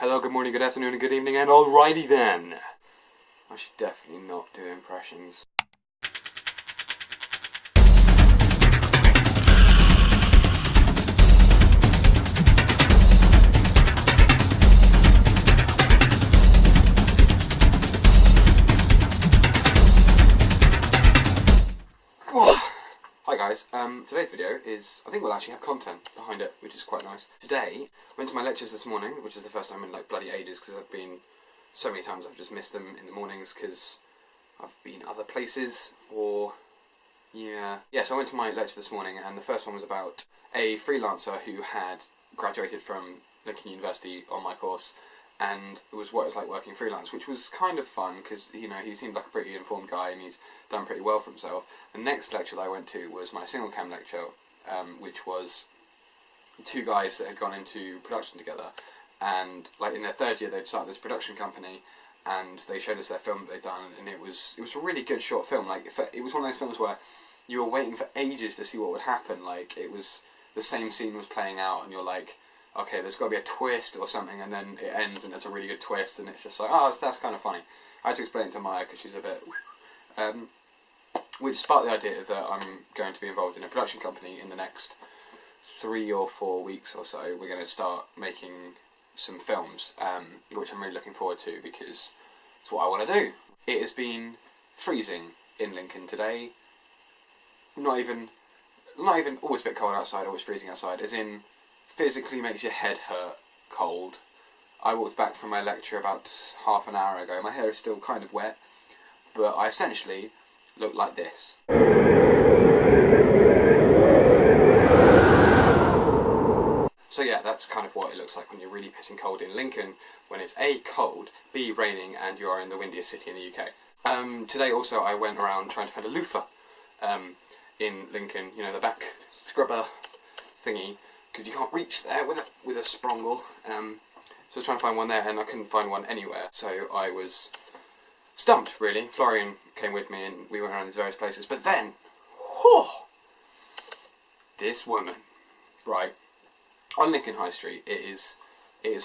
Hello, good morning, good afternoon, and good evening, and alrighty then. I should definitely not do impressions. Hi guys, today's video is, I think we'll actually have content behind it, which is quite nice. Today, went to my lectures this morning, which is the first time in like bloody ages, because I've been so many times I've just missed them in the mornings because I've been other places, or yeah, so I went to my lecture this morning, and the first one was about a freelancer who had graduated from Lincoln University on my course, and it was what it was like working freelance, which was kind of fun because, you know, he seemed like a pretty informed guy and he's done pretty well for himself. The next lecture that I went to was my single cam lecture, which was two guys that had gone into production together, and like in their third year they'd started this production company, and they showed us their film that they'd done, and it was a really good short film. Like, it was one of those films where you were waiting for ages to see what would happen. Like, it was the same scene was playing out and you're like, okay, there's got to be a twist or something, and then it ends and it's a really good twist, and it's just like, oh, that's kind of funny. I had to explain it to Maya because she's a bit... which sparked the idea that I'm going to be involved in a production company in the next 3 or 4 weeks or so. We're going to start making some films, which I'm really looking forward to because it's what I want to do. It has been freezing in Lincoln today. Not even, oh, it's a bit cold outside, or it's freezing outside, as in physically makes your head hurt cold. I walked back from my lecture about half an hour ago. My hair is still kind of wet, but I essentially look like this. So yeah, that's kind of what it looks like when you're really pissing cold in Lincoln, when it's A, cold, B, raining, and you are in the windiest city in the UK. Today also I went around trying to find a loofah in Lincoln, you know, the back scrubber thingy, because you can't reach there with a sprongle. So I was trying to find one there, and I couldn't find one anywhere. So I was stumped, really. Florian came with me, and we went around these various places. But then, this woman, right, on Lincoln High Street, it is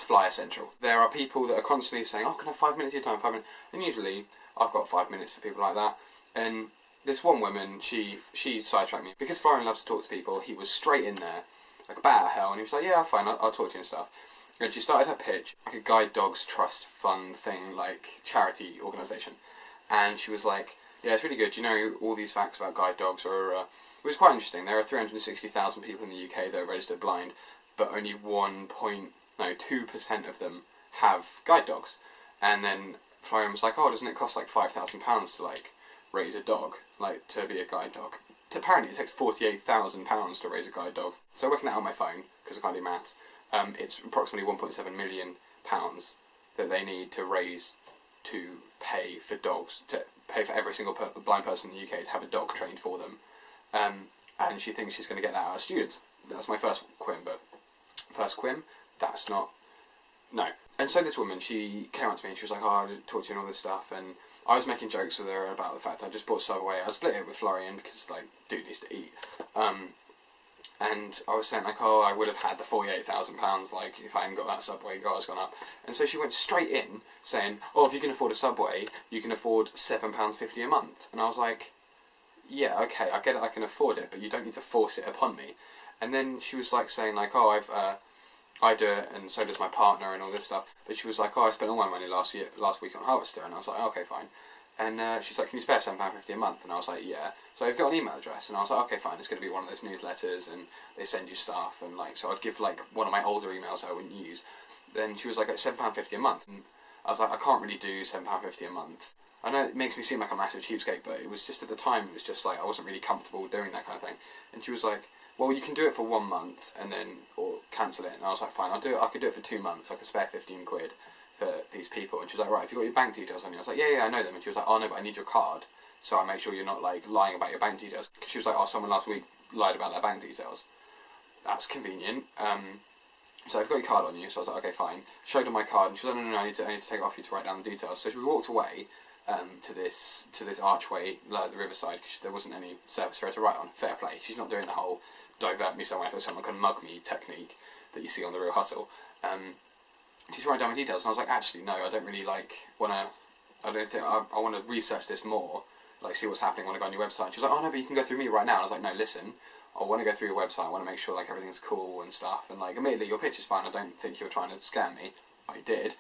flyer central. There are people that are constantly saying, "Oh, can I have 5 minutes of your time? 5 minutes?" And usually, I've got 5 minutes for people like that. And this one woman, she sidetracked me because Florian loves to talk to people. He was straight in there, like a bat out of hell, and he was like, "Yeah, fine, I'll talk to you and stuff." And she started her pitch, like a Guide Dogs Trust Fund thing, like charity organisation. And she was like, "Yeah, it's really good. You know, all these facts about guide dogs are." It was quite interesting. There are 360,000 people in the UK that are registered blind, but only 2% of them have guide dogs. And then Florian was like, "Oh, doesn't it cost like £5,000 to like raise a dog, like to be a guide dog?" Apparently, it takes £48,000 to raise a guide dog. So working that on my phone because I can't do maths. It's approximately £1.7 million that they need to raise to pay for dogs, to pay for every single blind person in the UK to have a dog trained for them. And she thinks she's going to get that out of students. That's my first quim, but first quim, that's not, no. And so this woman, she came up to me and she was like, "Oh, I'll talk to you and all this stuff," and I was making jokes with her about the fact I just bought Subway. I split it with Florian because, like, dude needs to eat. And I was saying, like, "Oh, I would have had the £48,000, like, if I hadn't got that Subway, God's gone up." And so she went straight in, saying, "Oh, if you can afford a Subway, you can afford £7.50 a month." And I was like, "Yeah, okay, I get it, I can afford it, but you don't need to force it upon me." And then she was, like, saying, like, "Oh, I do it, and so does my partner, and all this stuff." But she was like, "Oh, I spent all my money last week on Harvester," and I was like, "Okay, fine." And she's like, "Can you spare £7.50 a month?" And I was like, "Yeah." So I've got an email address, and I was like, "Okay, fine, it's going to be one of those newsletters, and they send you stuff," and like, so I'd give like one of my older emails I wouldn't use. Then she was like, "It's £7.50 a month," and I was like, "I can't really do £7.50 a month." I know it makes me seem like a massive cheapskate, but it was just at the time, it was just like, I wasn't really comfortable doing that kind of thing. And she was like, "Well, you can do it for 1 month, and then, or cancel it." And I was like, "Fine, I'll do it, I could do it for 2 months, I could spare 15 quid for these people." And she was like, "Right, have you got your bank details on you?" I was like, yeah, I know them." And she was like, "Oh no, but I need your card, so I make sure you're not like lying about your bank details." Because she was like, "Oh, someone last week lied about their bank details." That's convenient. So I've got your card on you. So I was like, "Okay, fine." Showed her my card, and she was like, no, I need to take it off you to write down the details." So we walked away to this archway, like the riverside, because there wasn't any surface for her to write on. Fair play. She's not doing the whole divert me somewhere so someone can mug me technique that you see on The Real Hustle. she's writing down my details, and I was like, actually, no, I don't really like wanna. I don't think I want to research this more, like see what's happening when I go on your website. And she was like, oh no, but you can go through me right now. And I was like, no, listen, I want to go through your website. I want to make sure like everything's cool and stuff. And like, admittedly, your picture's fine. I don't think you're trying to scam me. I did.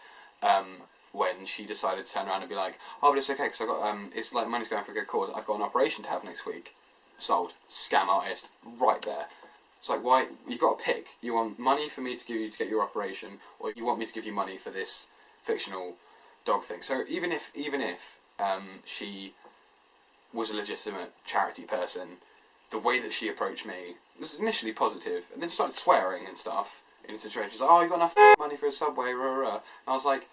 When she decided to turn around and be like, oh, but it's okay because I got it's like money's going for a good cause. I've got an operation to have next week. Sold. Scam artist. Right there. It's like, why? You've got to pick. You want money for me to give you to get your operation, or you want me to give you money for this fictional dog thing. So even if she was a legitimate charity person, the way that she approached me was initially positive, and then she started swearing and stuff in situations like, oh, you got enough money for a subway, rah, rah, rah. And I was like,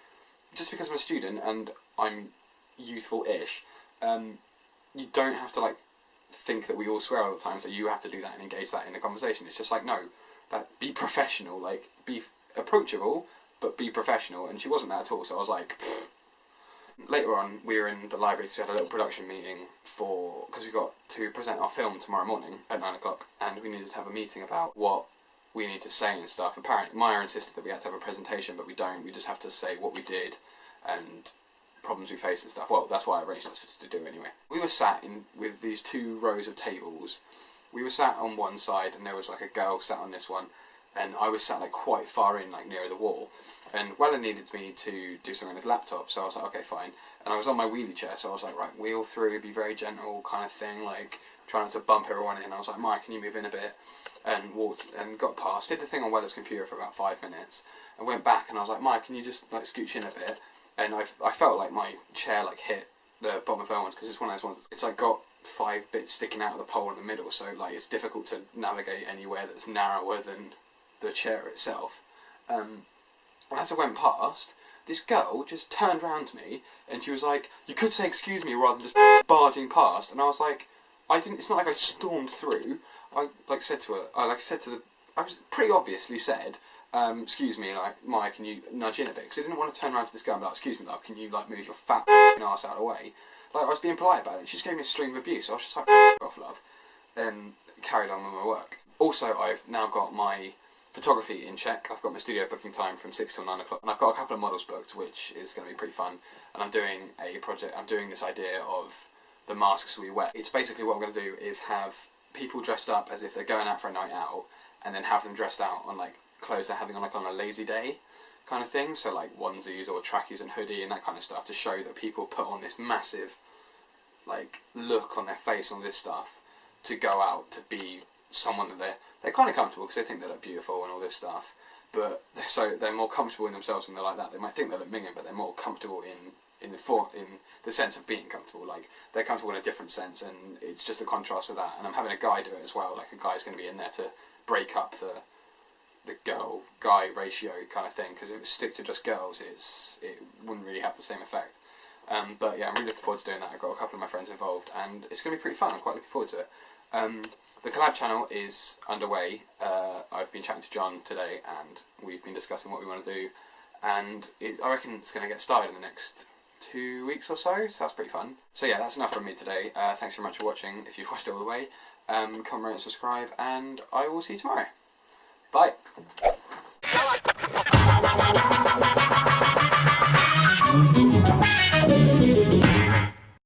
just because I'm a student and I'm youthful-ish, you don't have to like think that we all swear all the time, so you have to do that and engage that in a conversation. It's just like, no, be professional, like be approachable, but be professional. And she wasn't that at all. So I was like, pfft. Later on, we were in the library because we had a little production meeting because we got to present our film tomorrow morning at 9 o'clock, and we needed to have a meeting about what we need to say and stuff. Apparently, Maya insisted that we had to have a presentation, but we don't. We just have to say what we did and problems we faced and stuff. Well, that's why I arranged us to do anyway. We were sat in with these 2 rows of tables. We were sat on one side, and there was like a girl sat on this one, and I was sat like quite far in, like near the wall. And Weller needed me to do something on his laptop, so I was like, okay, fine. And I was on my wheelie chair, so I was like, right, wheel through, be very gentle, kind of thing, like trying to bump everyone in. I was like, Mike, can you move in a bit? And walked and got past, did the thing on Weller's computer for about 5 minutes, and went back, and I was like, Mike, can you just like scooch in a bit? And I felt like my chair like hit the bottom of her ones, because it's one of those ones, it's like got 5 bits sticking out of the pole in the middle, so like it's difficult to navigate anywhere that's narrower than the chair itself. And as I went past, this girl just turned round to me, and she was like, you could say excuse me rather than just barging past. And I was like, it's not like I stormed through. I said to her, I was pretty obviously said, excuse me, like, Mike, can you nudge in a bit? Because I didn't want to turn around to this girl and be like, excuse me, love, can you like move your fat ass out of the way? Like, I was being polite about it, and she just gave me a stream of abuse. So I was just like, off, love, and carried on with my work. Also, I've now got my photography in check. I've got my studio booking time from 6 till 9 o'clock, and I've got a couple of models booked, which is going to be pretty fun. And I'm doing a project, I'm doing this idea of the masks we wear. It's basically what I'm going to do is have people dressed up as if they're going out for a night out, and then have them dressed out on like clothes they're having on like on a lazy day kind of thing, so like onesies or trackies and hoodie and that kind of stuff, to show that people put on this massive like look on their face on this stuff to go out to be someone that they're kind of comfortable because they think they look beautiful and all this stuff, but they're more comfortable in themselves when they're like that. They might think they look minging, but they're more comfortable in the sense of being comfortable. Like they're comfortable in a different sense, and it's just a contrast of that. And I'm having a guy do it as well. Like a guy's going to be in there to break up the girl-guy ratio kind of thing, because if it was stick to just girls, it wouldn't really have the same effect. But yeah, I'm really looking forward to doing that. I've got a couple of my friends involved, and it's going to be pretty fun. I'm quite looking forward to it. The Collab channel is underway. I've been chatting to John today, and we've been discussing what we want to do, and I reckon it's going to get started in the next 2 weeks or so that's pretty fun. So yeah, that's enough from me today. Thanks very much for watching, if you've watched it all the way. Comment, rate and subscribe, and I will see you tomorrow. Bye!